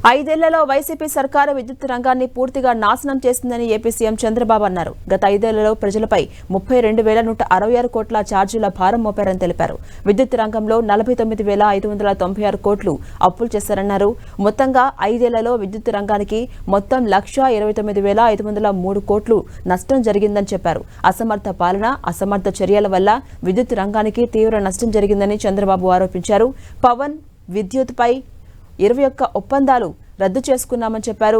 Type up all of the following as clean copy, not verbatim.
ఐదేళ్లలో వైసీపీ సర్కారు విద్యుత్ రంగాన్ని పూర్తిగా నాశనం చేసిందని ఏపీ సీఎం చంద్రబాబు అన్నారు. గత ఐదేళ్లలో ప్రజలపై 32,166 కోట్ల ఛార్జీల భారం మోపారని తెలిపారు. విద్యుత్ రంగంలో 49,596 కోట్లు అప్పులు చేశారన్నారు. మొత్తంగా ఐదేళ్లలో విద్యుత్ రంగానికి మొత్తం 1,29,503 కోట్లు నష్టం జరిగిందని చెప్పారు. అసమర్థ పాలన, అసమర్థ చర్యల వల్ల విద్యుత్ రంగానికి తీవ్ర నష్టం జరిగిందని చంద్రబాబు ఆరోపించారు. పవన్ విద్యుత్పై 21 ఒప్పందాలు రద్దు చేసుకున్నామని చెప్పారు.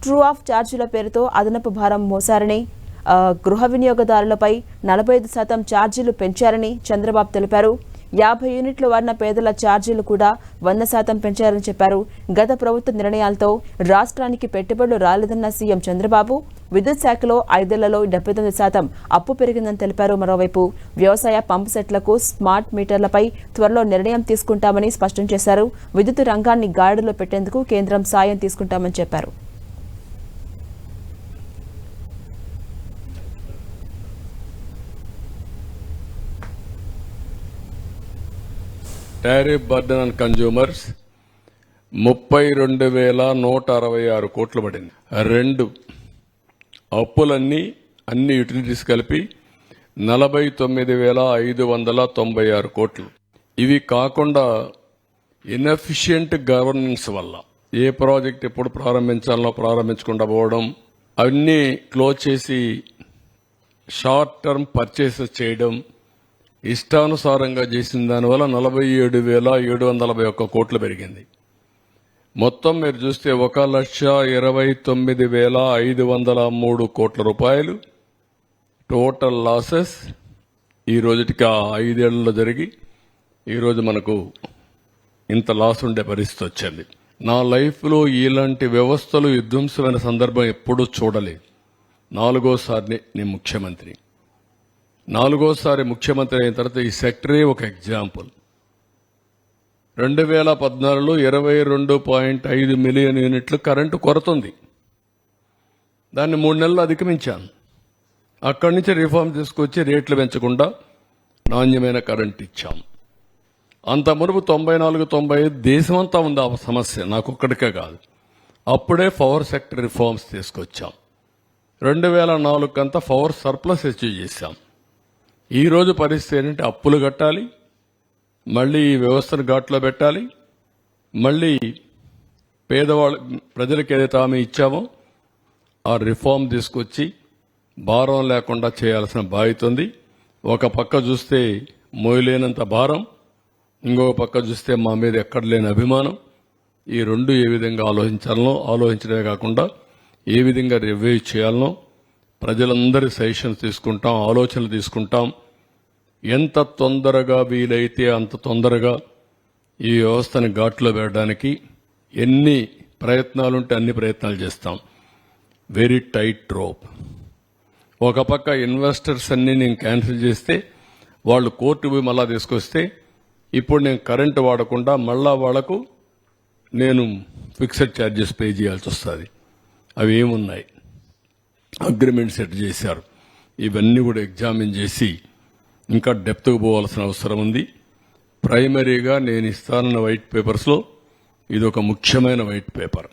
ట్రూ ఆఫ్ ఛార్జీల పేరుతో అదనపు భారం మోసారని, గృహ వినియోగదారులపై 45% ఛార్జీలు పెంచారని చంద్రబాబు తెలిపారు. 50 యూనిట్లు వాడిన పేదల ఛార్జీలు కూడా 100% పెంచారని చెప్పారు. గత ప్రభుత్వ నిర్ణయాలతో రాష్ట్రానికి పెట్టుబడులు రాలేదన్న సీఎం చంద్రబాబు విద్యుత్ శాఖలో ఐదేళ్లలో 79% అప్పు పెరిగిందని తెలిపారు. మరోవైపు వ్యవసాయ పంపు సెట్లకు స్మార్ట్ మీటర్లపై త్వరలో నిర్ణయం తీసుకుంటామని స్పష్టం చేశారు. విద్యుత్ రంగాన్ని గాడిలో పెట్టేందుకు కేంద్రం సాయం తీసుకుంటామని చెప్పారు. టారిఫ్ బర్డెన్ ఆన్ కన్జ్యూమర్స్ 32,166 కోట్లు పడింది. అప్పులన్నీ అన్ని యూటిలిటీస్ కలిపి 49,596 కోట్లు. ఇవి కాకుండా ఇన్ఎఫిషియెంట్ గవర్నెన్స్ వల్ల ఏ ప్రాజెక్ట్ ఎప్పుడు ప్రారంభించాలనో ప్రారంభించకుండా పోవడం, అన్నీ క్లోజ్ చేసి షార్ట్ టర్మ్ పర్చేసెస్ చేయడం, ఇష్టానుసారంగా చేసిన దానివల్ల 47,741 కోట్లు పెరిగింది. మొత్తం మీరు చూస్తే 1,29,503 కోట్ల రూపాయలు టోటల్ లాసెస్ ఈ రోజుకి 5 ఏళ్లలో జరిగి ఈరోజు మనకు ఇంత లాస్ ఉండే పరిస్థితి వచ్చింది. నా లైఫ్లో ఇలాంటి వ్యవస్థలు విధ్వంసమైన సందర్భం ఎప్పుడూ చూడలేదు. 4వ సారి నేను ముఖ్యమంత్రి. 4వ సారి ముఖ్యమంత్రి అయిన తర్వాత ఈ సెక్టరే ఒక ఎగ్జాంపుల్. 2014లో 22.5 మిలియన్ యూనిట్లు కరెంటు కొరతుంది. దాన్ని 3 నెలలు అధిగమించాను. అక్కడి నుంచి రిఫార్మ్ తీసుకొచ్చి రేట్లు పెంచకుండా నాణ్యమైన కరెంట్ ఇచ్చాం. అంత మునుపు 94-95 దేశమంతా ఉంది ఆ సమస్య, నాకు ఒక్కడికే కాదు. అప్పుడే పవర్ సెక్టర్ రిఫార్మ్స్ తీసుకొచ్చాం. 2004 కంతా పవర్ సర్ప్లస్ అచీవ్ చేశాం. ఈ రోజు పరిస్థితి ఏంటంటే అప్పులు కట్టాలి, మళ్ళీ ఈ వ్యవస్థను ఘాట్లో పెట్టాలి, మళ్ళీ ప్రజలకు ఏదైతే హామీ ఇచ్చామో ఆ రిఫార్మ్ తీసుకొచ్చి భారం లేకుండా చేయాల్సిన బాధ్యత ఉంది. ఒక పక్క చూస్తే మోయలేనంత భారం, ఇంకొక పక్క చూస్తే మా మీద ఎక్కడ లేని అభిమానం. ఈ రెండు ఏ విధంగా ఆలోచించడమే కాకుండా ఏ విధంగా రివ్యూ చేయాలనో ప్రజలందరి సజెషన్స్ తీసుకుంటాం, ఆలోచనలు తీసుకుంటాం. ఎంత తొందరగా వీలైతే అంత తొందరగా ఈ వ్యవస్థని ఘాట్లో పెట్టడానికి ఎన్ని ప్రయత్నాలుంటే అన్ని ప్రయత్నాలు చేస్తాం. Very tight rope. ఒక పక్క ఇన్వెస్టర్స్ అన్ని నేను క్యాన్సిల్ చేస్తే వాళ్ళు కోర్టు పోయి మళ్ళా తీసుకొస్తే ఇప్పుడు నేను కరెంటు వాడకుండా మళ్ళా వాళ్లకు నేను ఫిక్స్డ్ ఛార్జెస్ పే చేయాల్సి వస్తుంది. అవి ఏమున్నాయి, అగ్రిమెంట్ సెట్ చేశారు. ఇవన్నీ కూడా ఎగ్జామిన్ చేసి ఇంకా డెప్త్కు పోవాల్సిన అవసరం ఉంది. ప్రైమరీగా నేను ఇస్తానన్న వైట్ పేపర్స్లో ఇది ఒక ముఖ్యమైన వైట్ పేపర్.